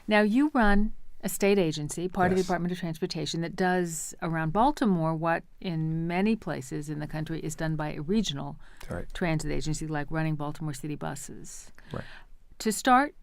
Now, you run a state agency, part of the Yes. Department of Transportation, that does around Baltimore what in many places in the country is done by a regional Right. transit agency, like running Baltimore City buses. Right. To start,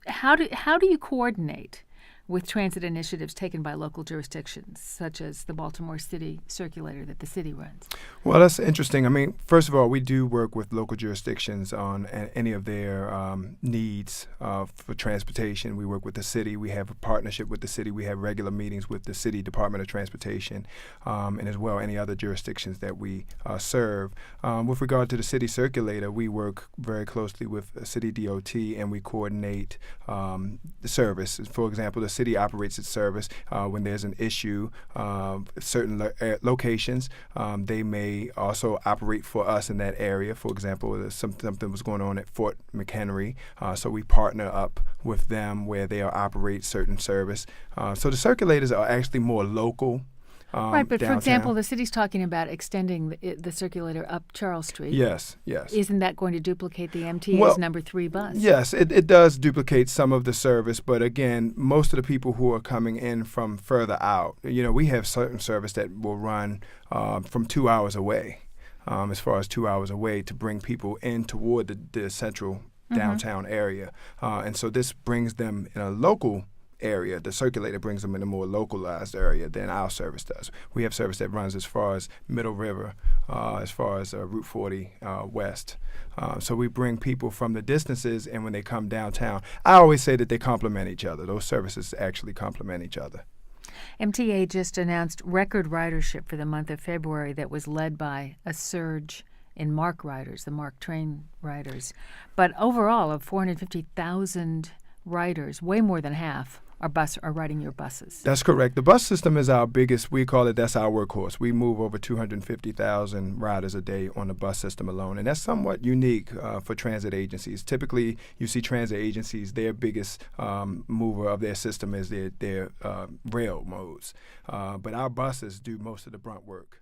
how do you coordinate with transit initiatives taken by local jurisdictions, such as the Baltimore City Circulator that the city runs? Well, that's interesting. I mean, first of all, we do work with local jurisdictions on any of their needs for transportation. We work with the city. We have a partnership with the city. We have regular meetings with the City Department of Transportation and as well any other jurisdictions that we serve. With regard to the City Circulator, we work very closely with City DOT and we coordinate the service. For example, the city operates its service when there's an issue. Certain locations, they may also operate for us in that area. For example, something was going on at Fort McHenry, so we partner up with them where they operate certain service. So the circulators are actually more local. Right, but downtown. for example, the city's talking about extending the circulator up Charles Street. Yes, yes. Isn't that going to duplicate the MTA's number 3 bus? Yes, it does duplicate some of the service, but again, most of the people who are coming in from further out, we have certain service that will run from 2 hours away, as far as 2 hours away to bring people in toward the central downtown area. And so this brings them in a local area. The circulator brings them in a more localized area than our service does. We have service that runs as far as Middle River, as far as Route 40 West. So we bring people from the distances, and when they come downtown, I always say that they complement each other. Those services actually complement each other. MTA just announced record ridership for the month of February that was led by a surge in MARC riders, the MARC train riders. But overall, of 450,000 riders, way more than half are riding your buses. That's correct. The bus system is our biggest, that's our workhorse. We move over 250,000 riders a day on the bus system alone, and that's somewhat unique for transit agencies. Typically, you see transit agencies, their biggest mover of their system is their rail modes, but our buses do most of the brunt work.